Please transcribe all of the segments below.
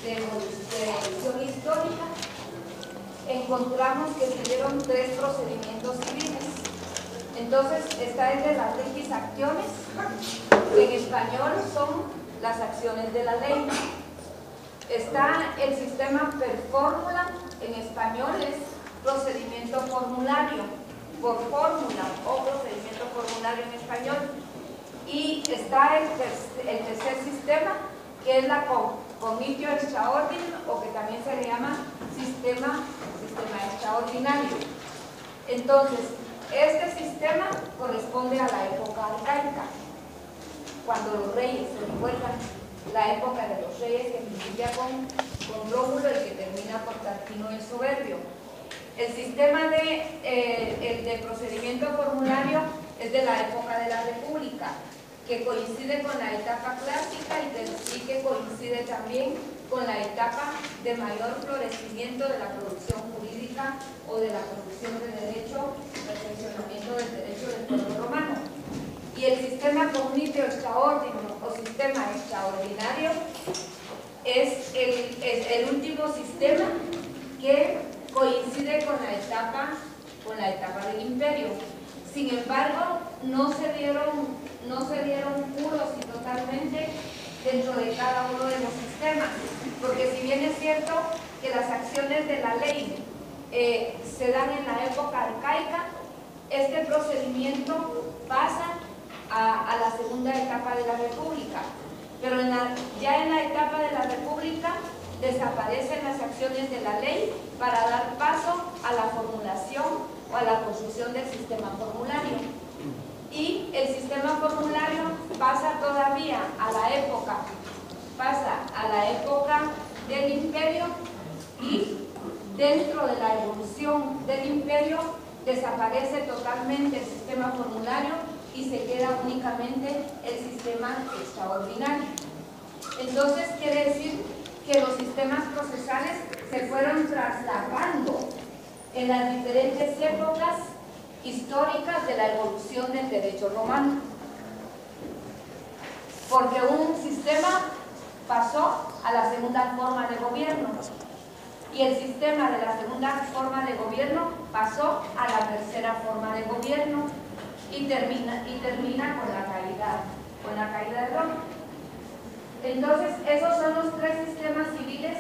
de evolución histórica, encontramos que se dieron 3 procedimientos civiles. Entonces, está el de las legis actiones, que en español son las acciones de la ley. Está el sistema per fórmula, en español es procedimiento formulario, por fórmula o procedimiento formulario en español. Y está el tercer sistema, que es la comitio extraordinario, o que también se le llama sistema extraordinario. Entonces, este sistema corresponde a la época arcaica, cuando los reyes, se recuerdan, la época de los reyes que inicia con Rómulo y que termina por Tarquino el Soberbio. El sistema de procedimiento formulario es de la época de la República, que coincide con la etapa clásica y que coincide también con la etapa de mayor florecimiento de la producción jurídica o de la producción de derecho, perfeccionamiento del derecho del pueblo romano. Y el sistema cognitio extraordinario o sistema extraordinario es el último sistema que coincide con la etapa del imperio. Sin embargo, no se dieron puros y totalmente dentro de cada uno de los sistemas, porque si bien es cierto que las acciones de la ley se dan en la época arcaica, este procedimiento pasa a la segunda etapa de la República, pero ya en la etapa de la República desaparecen las acciones de la ley para dar paso a la formulación o a la construcción del sistema formulario. Y el sistema formulario pasa todavía a la época del imperio, y dentro de la evolución del imperio desaparece totalmente el sistema formulario y se queda únicamente el sistema extraordinario. Entonces quiere decir que los sistemas procesales se fueron trasladando en las diferentes épocas históricas de la evolución del derecho romano, porque un sistema pasó a la segunda forma de gobierno y el sistema de la segunda forma de gobierno pasó a la tercera forma de gobierno y termina con la caída de Roma. Entonces, esos son los 3 sistemas civiles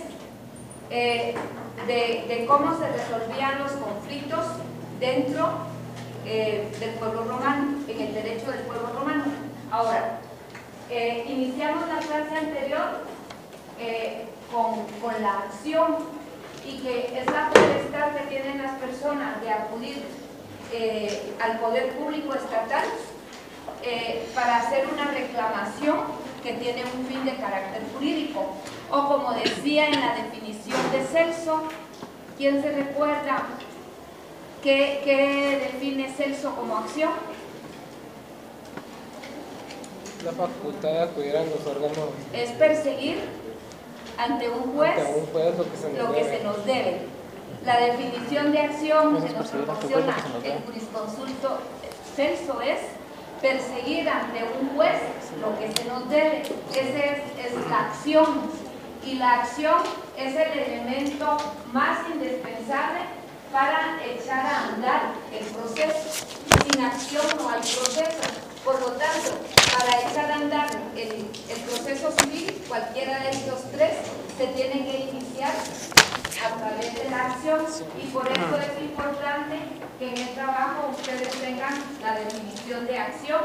de cómo se resolvían los conflictos dentro del pueblo romano, en el derecho del pueblo romano. Ahora, iniciamos la clase anterior con la acción, y que es la potestad que tienen las personas de acudir al poder público estatal para hacer una reclamación que tiene un fin de carácter jurídico, o como decía en la definición de Celso. ¿Quién se recuerda qué define Celso como acción? La facultad de acudir a los órganos. Es perseguir ante un juez lo que se nos debe. La definición de acción que nos proporciona el jurisconsulto Celso es perseguir ante un juez lo que se nos debe. Esa es la acción, y la acción es el elemento más indispensable para echar a andar el proceso. Sin acción no hay proceso. Por lo tanto, para echar a andar el proceso civil, cualquiera de estos 3 se tiene que iniciar a través de la acción, y por eso es importante que en el trabajo ustedes tengan la definición de acción,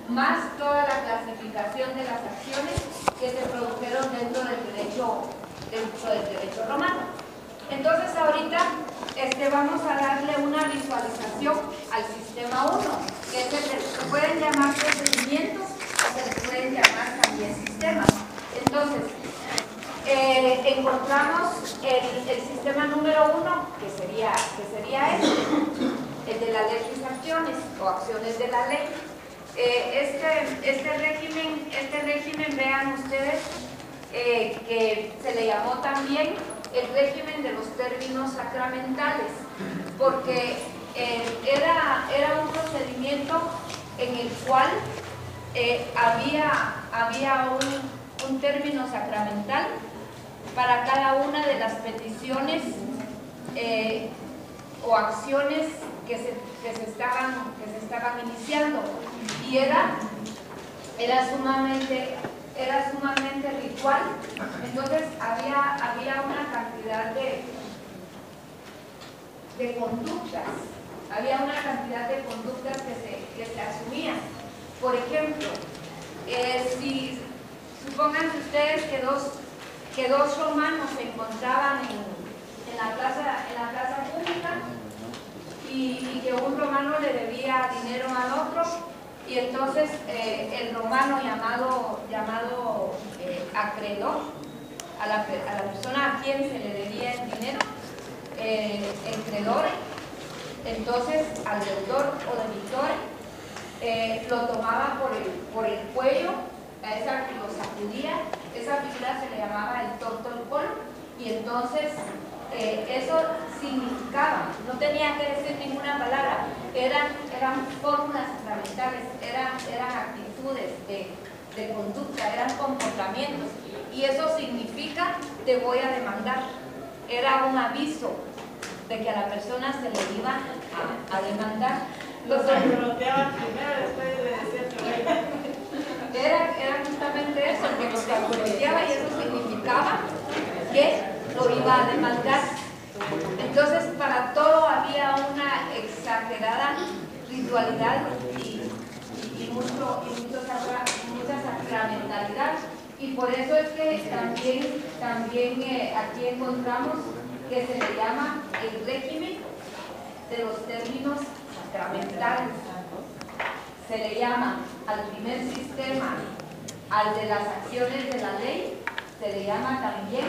más toda la clasificación de las acciones que se produjeron dentro del derecho romano. Entonces ahorita vamos a darle una visualización al sistema 1, que se pueden llamar procedimientos o se les pueden llamar también sistemas. Entonces, encontramos el sistema número 1, que sería el de las legis acciones o acciones de la ley. Este régimen, vean ustedes, que se le llamó también el régimen de los términos sacramentales, porque era un procedimiento en el cual había un término sacramental para cada una de las peticiones o acciones que se estaban iniciando, y era sumamente ritual. Entonces había una cantidad de conductas, que se asumían. Por ejemplo, si supónganse ustedes que dos romanos se encontraban en la plaza pública y que un romano le debía dinero al otro, y entonces el romano llamado acreedor, a la persona a quien se le debía el dinero, el credor, entonces al deudor o debitor lo tomaba por el cuello, lo sacudía. Esa figura se le llamaba el torto del colo, y entonces eso significaba, no tenía que decir ninguna palabra, eran fórmulas sacramentales, eran actitudes de conducta, eran comportamientos, y eso significa: te voy a demandar. Era un aviso de que a la persona se le iba a demandar. Los alboroteaban primero, después le decían que era justamente eso, que los alboroteaba, y eso significaba que lo iba a demandar. Entonces, para todo había una exagerada ritualidad y mucha sacramentalidad, y por eso es que también aquí encontramos que se le llama el régimen de los términos sacramentales. Se le llama al primer sistema, al de las acciones de la ley, se le llama también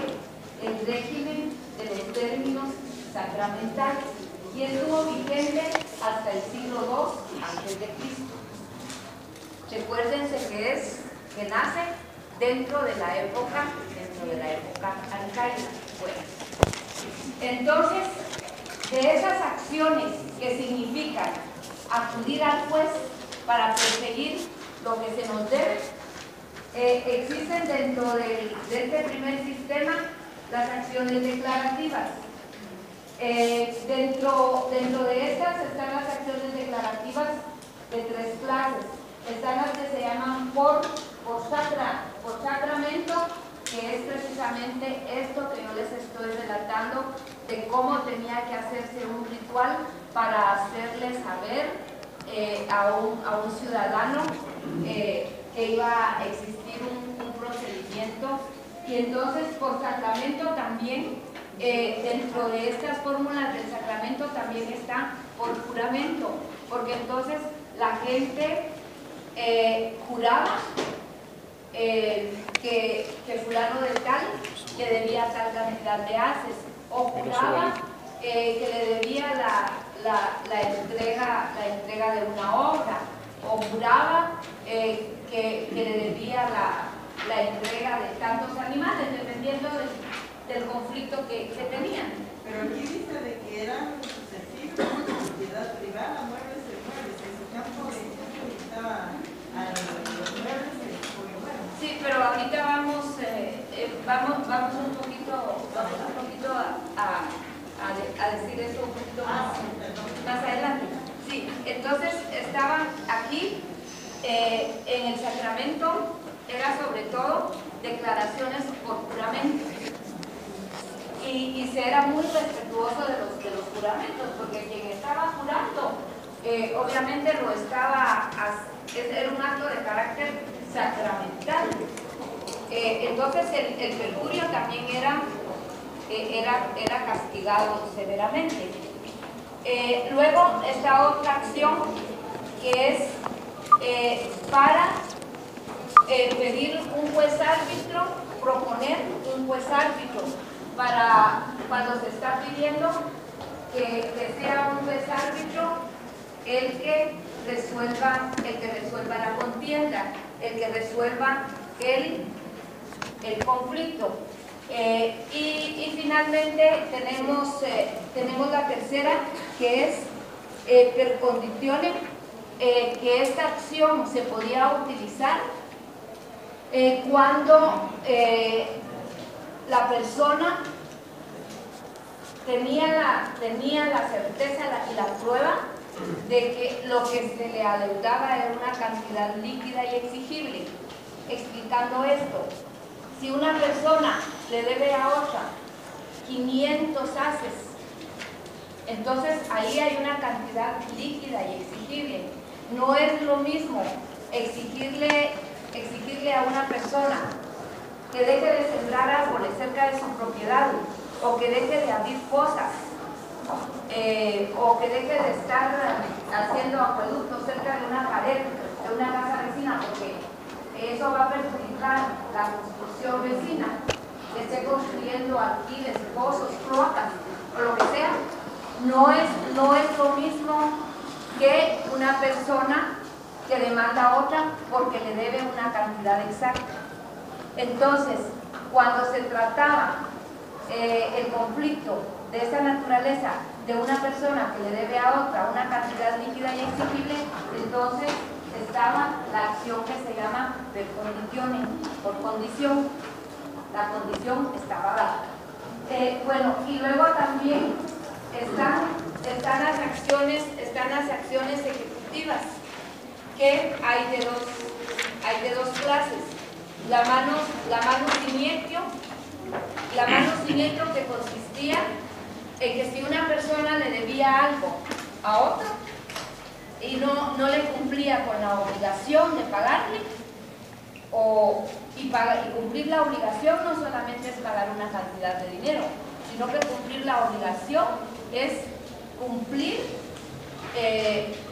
el régimen de los términos sacramentales, y estuvo vigente hasta el siglo II a.C. Recuérdense que nace dentro de la época arcaica. Bueno, entonces, de esas acciones que significan acudir al juez para perseguir lo que se nos debe, existen dentro de este primer sistema las acciones declarativas. Dentro de estas están las acciones declarativas de tres clases. Están las que se llaman por sacramento, que es precisamente esto que yo les estoy relatando, de cómo tenía que hacerse un ritual para hacerle saber a un ciudadano que iba a existir un procedimiento. Y entonces, por sacramento también, dentro de estas fórmulas del sacramento también está por juramento, porque entonces la gente juraba que fulano de tal le debía tal cantidad de haces, o juraba que le debía la entrega de una obra, o juraba que le debía la entrega de tantos animales, dependiendo del conflicto que tenían. Pero aquí dice de que eran sucesivos, propiedad privada, muebles y muebles. En su campo de ejemplo estaba a los muebles y muebles. Sí, pero ahorita vamos un poquito a decir eso un poquito más adelante. Sí, entonces estaban aquí en el sacramento, era sobre todo declaraciones por juramento, y se era muy respetuoso de los juramentos, porque quien estaba jurando obviamente era un acto de carácter sacramental. Entonces el perjurio también era castigado severamente. Luego está otra acción que es para pedir un juez árbitro, proponer un juez árbitro, para cuando se está pidiendo que sea un juez árbitro el que resuelva la contienda, el que resuelva el conflicto. Y finalmente tenemos la tercera, que es per conditione, que esta acción se podía utilizar cuando la persona tenía la certeza y la prueba de que lo que se le adeudaba era una cantidad líquida y exigible. Explicando esto, si una persona le debe a otra 500 haces, entonces ahí hay una cantidad líquida y exigible. No es lo mismo exigirle a una persona que deje de sembrar árboles cerca de su propiedad, o que deje de abrir fosas, o que deje de estar haciendo acueductos cerca de una pared, de una casa vecina, porque eso va a perjudicar la construcción vecina, que esté construyendo alquiles, pozos, cloacas, o lo que sea. No es lo mismo que una persona que demanda a otra porque le debe una cantidad exacta. Entonces, cuando se trataba el conflicto de esa naturaleza de una persona que le debe a otra una cantidad líquida y exigible, entonces estaba la acción que se llama per conditione, por condición. La condición estaba dada. Bueno, y luego también están las acciones ejecutivas, que hay de dos clases. La mano siniestro, que consistía en que si una persona le debía algo a otra y no le cumplía con la obligación de pagarle, y cumplir la obligación no solamente es pagar una cantidad de dinero, sino que cumplir la obligación es cumplir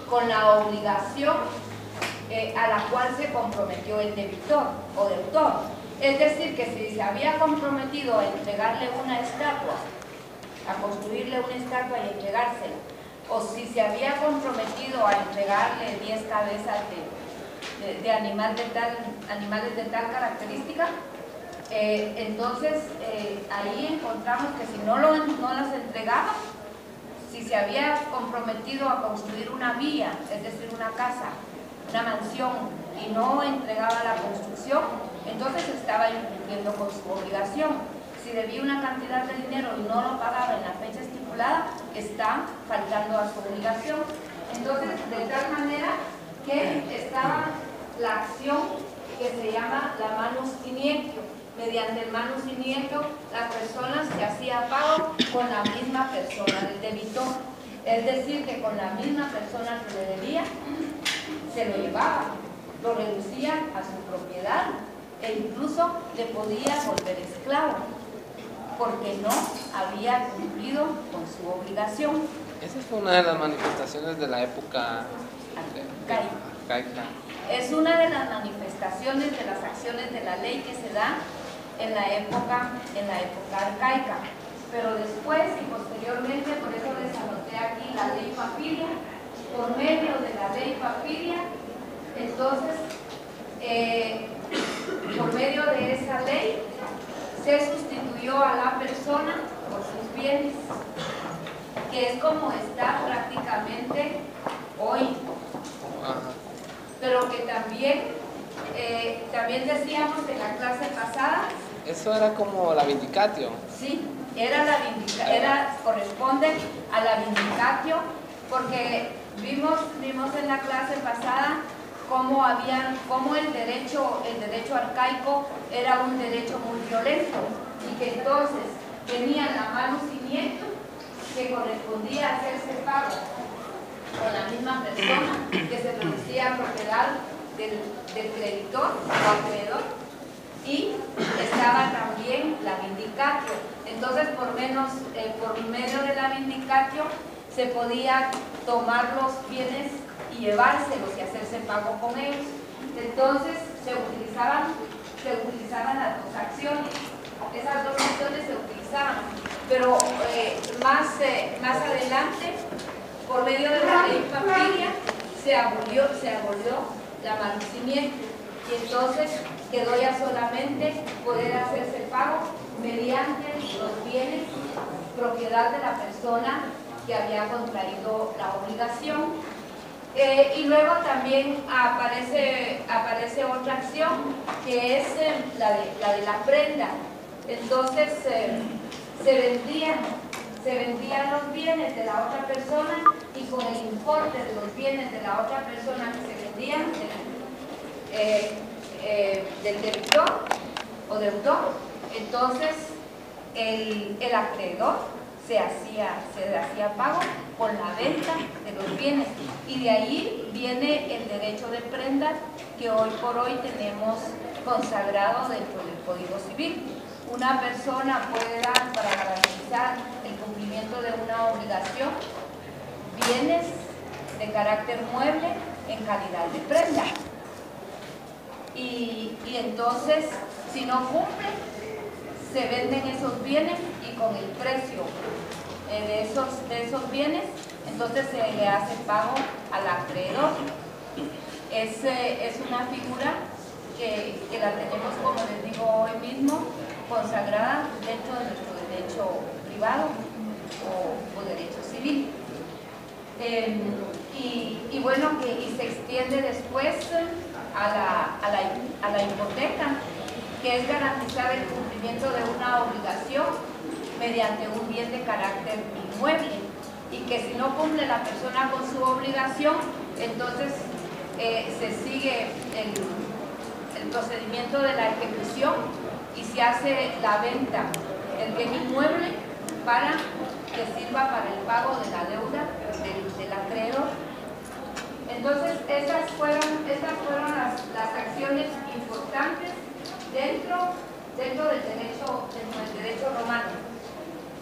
con la obligación a la cual se comprometió el debitor o deutor. Es decir, que si se había comprometido a entregarle una estatua, a construirle una estatua y entregársela, o si se había comprometido a entregarle 10 cabezas de animales de tal característica, entonces ahí encontramos que si no las entregaba, si se había comprometido a construir una vía, es decir, una casa, una mansión, y no entregaba la construcción, entonces estaba incumpliendo con su obligación. Si debía una cantidad de dinero y no lo pagaba en la fecha estipulada, está faltando a su obligación. Entonces, de tal manera que estaba la acción que se llama la manus siniestro. Mediante el manus siniestro, las personas se hacía pago con la misma persona del debitor. Es decir, que con la misma persona que le debía, se lo llevaba, lo reducía a su propiedad e incluso le podía volver esclavo, porque no había cumplido con su obligación. Esa fue una de las manifestaciones de la época arcaica. Es una de las manifestaciones de las acciones de la ley que se da en la época arcaica. Pero después y posteriormente, por eso les anoté aquí la ley Papiria. Por medio de la ley Papiria, entonces, por medio de esa ley, se sustituyó a la persona por sus bienes, que es como está prácticamente hoy. Pero que también decíamos en la clase pasada. Eso era como la vindicatio. Sí, corresponde a la vindicatio, porque vimos en la clase pasada cómo el derecho arcaico era un derecho muy violento, y que entonces tenían la manus siniestro, que correspondía a hacerse pago con la misma persona, que se reducía a propiedad del creditor o acreedor, y estaba también la vindicatio. Entonces, por medio de la vindicatio se podía tomar los bienes y llevárselos y hacerse pago con ellos. Entonces se utilizaban las dos acciones. Esas dos acciones se utilizaban, pero más adelante, por medio de la ley Papiria, se abolió la manus siniestro, y entonces quedó ya solamente poder hacerse pago mediante los bienes propiedad de la persona que había contraído la obligación. Y luego también aparece otra acción que es la de la prenda. Entonces se vendían los bienes de la otra persona y con el importe de los bienes de la otra persona que se vendían del deudor o deudor, entonces el acreedor se hacía pago con la venta de los bienes, y de ahí viene el derecho de prenda que hoy por hoy tenemos consagrado dentro del Código Civil. Una persona puede dar, para garantizar el cumplimiento de una obligación, bienes de carácter mueble en calidad de prenda, y entonces si no cumple, se venden esos bienes y con el precio de esos bienes, entonces se le hace pago al acreedor. Es una figura que la tenemos, como les digo, hoy mismo consagrada dentro de nuestro derecho privado o derecho civil. Y bueno, y se extiende después a la hipoteca, que es garantizar el cumplimiento de una obligación mediante un bien de carácter inmueble, y que si no cumple la persona con su obligación, entonces se sigue el procedimiento de la ejecución y se hace la venta del bien inmueble para que sirva para el pago de la deuda del acreedor. Entonces estas fueron las acciones importantes dentro del derecho romano.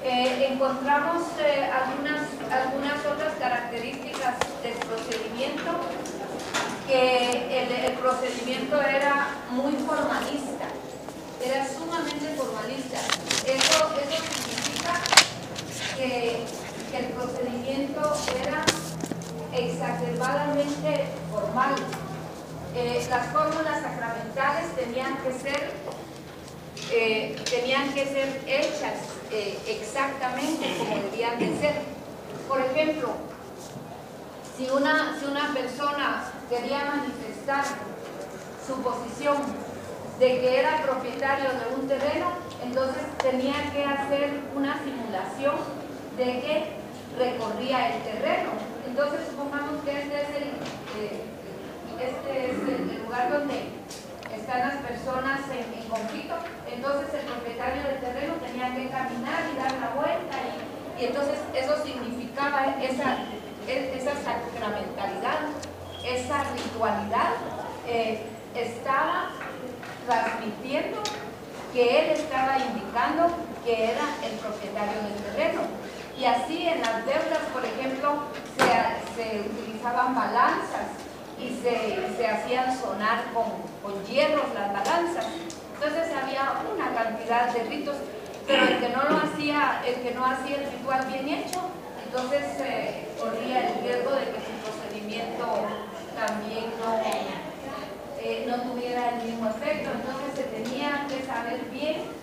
Encontramos algunas otras características del procedimiento, que el procedimiento era muy formalista, era sumamente formalista. Eso significa que el procedimiento era exacerbadamente formal. Las fórmulas sacramentales tenían que ser hechas exactamente como debían de ser. Por ejemplo, si una persona quería manifestar su posición de que era propietario de un terreno, entonces tenía que hacer una simulación de que recorría el terreno. Entonces supongamos que este es el lugar donde están las personas en conflicto. Entonces el propietario del terreno tenía que caminar y dar la vuelta, y entonces eso significaba esa sacramentalidad, esa ritualidad. Estaba transmitiendo que él estaba indicando que era el propietario del terreno. Y así en las deudas, por ejemplo, se utilizaban balanzas y se hacían sonar con hierros las balanzas. Entonces había una cantidad de ritos, pero el que no hacía el ritual bien hecho, entonces corría el riesgo de que su procedimiento también no tuviera el mismo efecto. Entonces se tenía que saber bien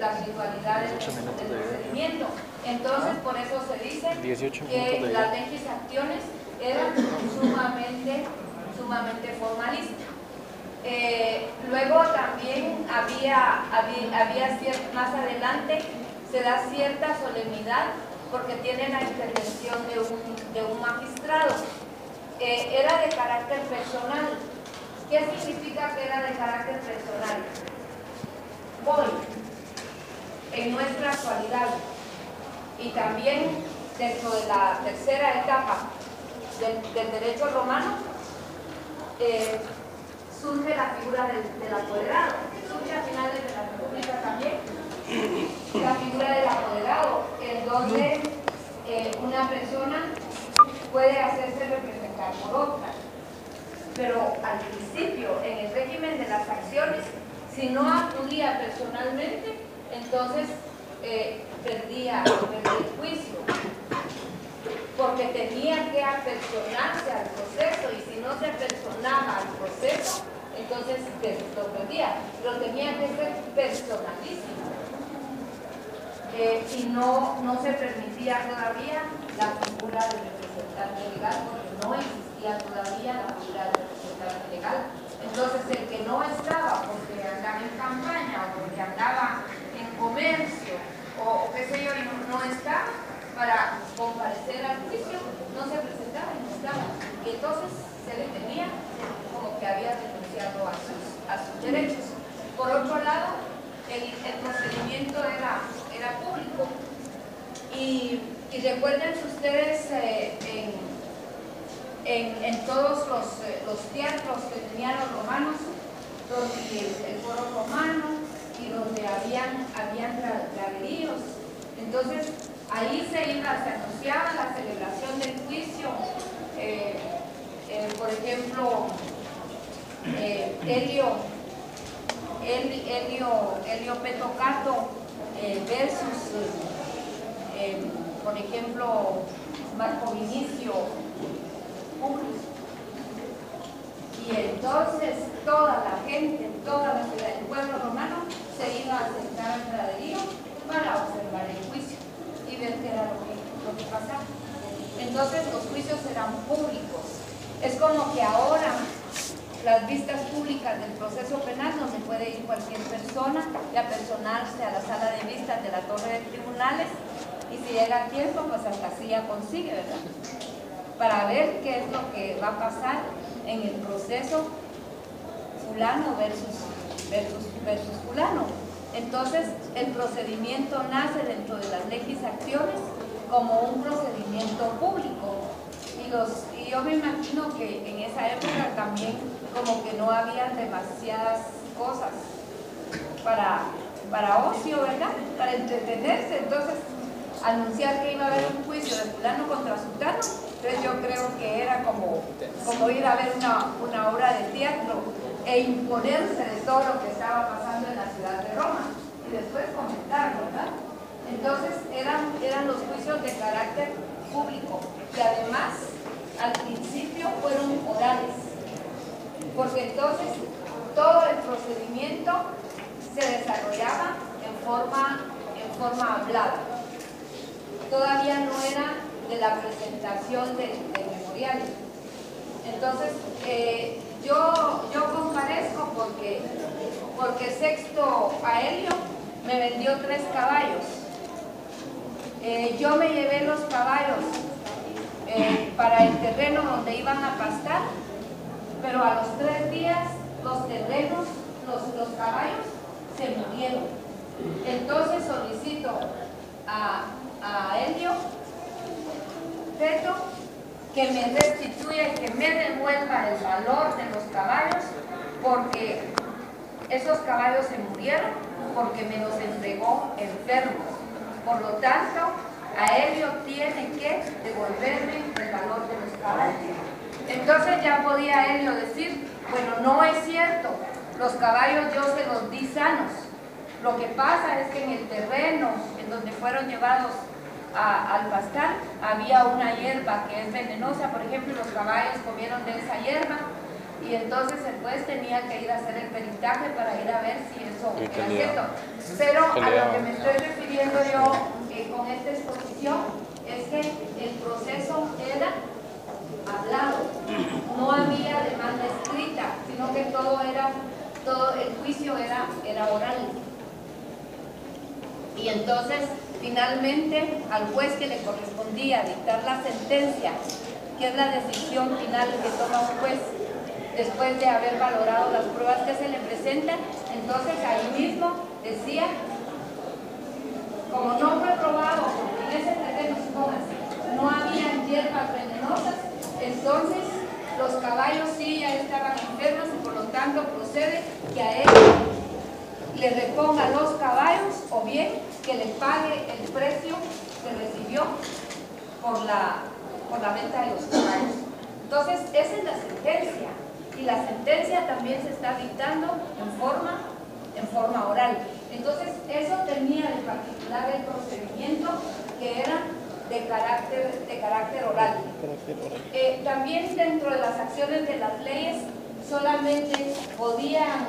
las ritualidades del procedimiento. Entonces por eso se dice que las leyes acciones eran sumamente formalistas. Luego también más adelante se da cierta solemnidad porque tiene la intervención de un magistrado. Era de carácter personal. ¿Qué significa que era de carácter personal? Hoy, en nuestra actualidad, y también dentro de la tercera etapa del derecho romano, surge la figura del apoderado. Surge a finales de la República también la figura del apoderado, en donde una persona puede hacerse representar por otra. Pero al principio, en el régimen de las acciones, si no acudía personalmente, entonces perdía el juicio, porque tenía que apersonarse al proceso, y si no se apersonaba al proceso, entonces lo perdía. Pero tenía que ser personalísimo, y no se permitía todavía la figura del representante. representante legal porque no existía todavía la figura del representante legal. Entonces el que no estaba porque andaba en campaña o porque andaba en comercio o qué sé yo, y no estaba para comparecer al juicio, no se presentaba y no estaba. Y entonces se le tenía como que había renunciado a sus derechos. Por otro lado, el procedimiento era público. Y recuerden ustedes en todos los teatros que tenían los romanos, donde el foro romano y donde habían graderíos. Entonces, ahí se anunciaba la celebración del juicio. Por ejemplo, Helio Petocato versus, por ejemplo, Marco Vinicio Publius. Y entonces toda la gente, toda la ciudad, el pueblo romano se iba a sentar al graderío para observar el juicio y ver qué era lo que pasaba. Entonces los juicios eran públicos. Es como que ahora las vistas públicas del proceso penal, donde puede ir cualquier persona y apersonarse a la sala de vistas de la torre de tribunales, y si llega a tiempo, pues hasta así ya consigue, ¿verdad? Para ver qué es lo que va a pasar en el proceso fulano versus fulano. Entonces, el procedimiento nace dentro de las leyes acciones como un procedimiento público. Y yo me imagino que en esa época también como que no había demasiadas cosas para ocio, ¿verdad? Para entretenerse. Entonces, anunciar que iba a haber un juicio de fulano contra sultano, entonces yo creo que era como ir a ver una obra de teatro e imponerse de todo lo que estaba pasando en la ciudad de Roma y después comentar, ¿verdad? Entonces eran los juicios de carácter público y además al principio fueron orales, porque entonces todo el procedimiento se desarrollaba en forma hablada. Todavía no era de la presentación del memorial. Entonces, yo comparezco porque Sexto Aelio me vendió 3 caballos. Yo me llevé los caballos para el terreno donde iban a pastar, pero a los 3 días los terrenos, los caballos se murieron. Entonces solicito a Helio Peto que me restituya y que me devuelva el valor de los caballos, porque esos caballos se murieron porque me los entregó enfermos. Por lo tanto, a Helio tiene que devolverme el valor de los caballos. Entonces ya podía Helio decir, bueno, no es cierto, los caballos yo se los di sanos. Lo que pasa es que en el terreno en donde fueron llevados al pastar había una hierba que es venenosa, por ejemplo, y los caballos comieron de esa hierba, y entonces el juez tenía que ir a hacer el peritaje para ir a ver si eso era cierto. Pero a lo que me estoy refiriendo yo con esta exposición es que el proceso era hablado, no había demanda escrita, sino que todo el juicio era oral. Y entonces, finalmente, al juez que le correspondía dictar la sentencia, que es la decisión final que toma un juez después de haber valorado las pruebas que se le presentan, entonces ahí mismo decía, como no fue probado, en ese terreno, no había hierbas venenosas, entonces los caballos sí ya estaban enfermos y por lo tanto procede que a él le reponga los caballos o bien que le pague el precio que recibió por la venta de los caballos. Entonces, esa es la sentencia, y la sentencia también se está dictando en forma oral. Entonces, eso tenía de particular el procedimiento, que era de carácter oral. También dentro de las acciones de las leyes solamente podían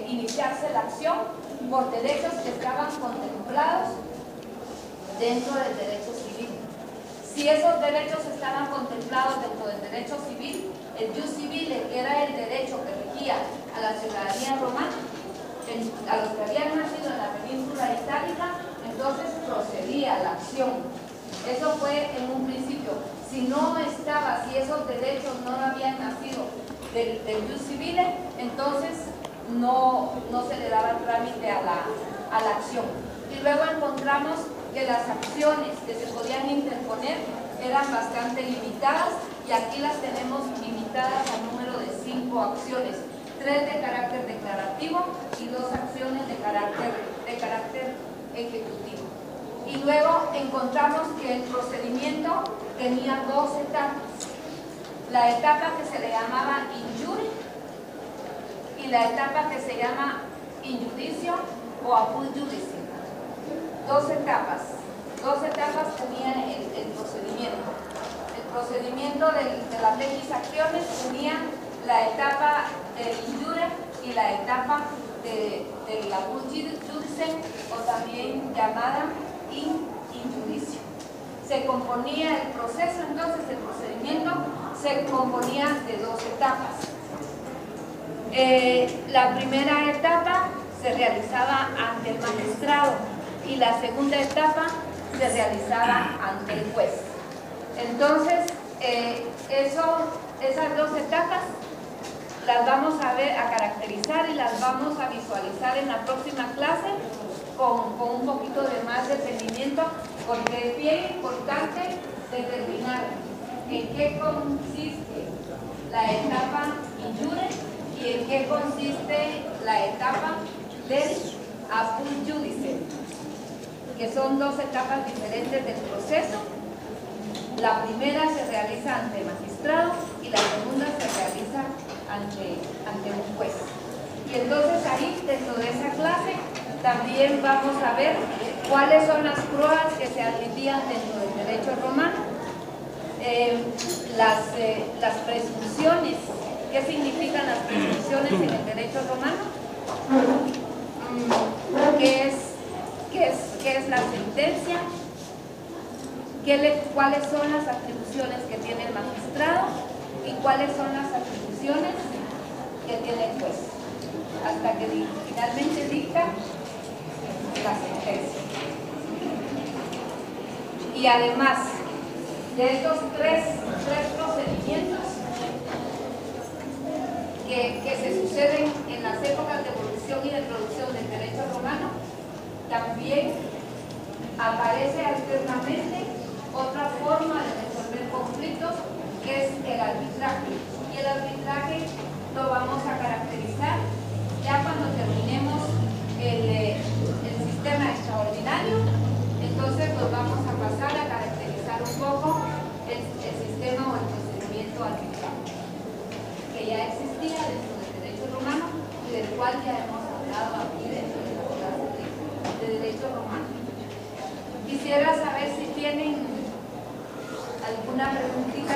iniciarse la acción por derechos que estaban contemplados dentro del derecho civil. Si esos derechos estaban contemplados dentro del derecho civil, el jus civile, que era el derecho que regía a la ciudadanía romana, a los que habían nacido en la península itálica, entonces procedía la acción. Eso fue en un principio. Si no estaba, si esos derechos no habían nacido del jus civile, entonces no se le daba trámite a la acción. Y luego encontramos que las acciones que se podían interponer eran bastante limitadas, y aquí las tenemos limitadas al número de 5 acciones, 3 de carácter declarativo y 2 acciones de carácter ejecutivo. Y luego encontramos que el procedimiento tenía 2 etapas. La etapa que se le llamaba in jure y la etapa que se llama in judicio o apud judice. 2 etapas tenía el procedimiento. El procedimiento de las legis acciones tenía la etapa del in jure y la etapa de la apud judice, o también llamada in judicio. Se componía el proceso, entonces el procedimiento se componía de 2 etapas. La primera etapa se realizaba ante el magistrado y la segunda etapa se realizaba ante el juez. Entonces, esas 2 etapas las vamos a caracterizar y las vamos a visualizar en la próxima clase con un poquito de más detenimiento, porque es bien importante determinar en qué consiste la etapa in jure y en qué consiste la etapa del apud judice, que son 2 etapas diferentes del proceso. La primera se realiza ante el magistrado y la segunda se realiza ante un juez. Y entonces ahí, dentro de esa clase, también vamos a ver cuáles son las pruebas que se admitían dentro del derecho romano, las presunciones. ¿Qué significan las presunciones en el derecho romano? ¿Qué es la sentencia? ¿Cuáles son las atribuciones que tiene el magistrado? ¿Y cuáles son las atribuciones que tiene el juez? Hasta que finalmente dicta la sentencia. Y además de estos tres procedimientos que se suceden en las épocas de evolución y de producción del derecho romano, también aparece alternamente otra forma de resolver conflictos, que es el arbitraje. Y el arbitraje lo vamos a caracterizar ya cuando terminemos el sistema extraordinario. Entonces nos vamos a pasar a caracterizar un poco el sistema o el procedimiento arbitraje, que ya existía dentro del derecho romano y del cual ya hemos hablado aquí dentro de la clase de derecho romano. Quisiera saber si tienen alguna preguntita.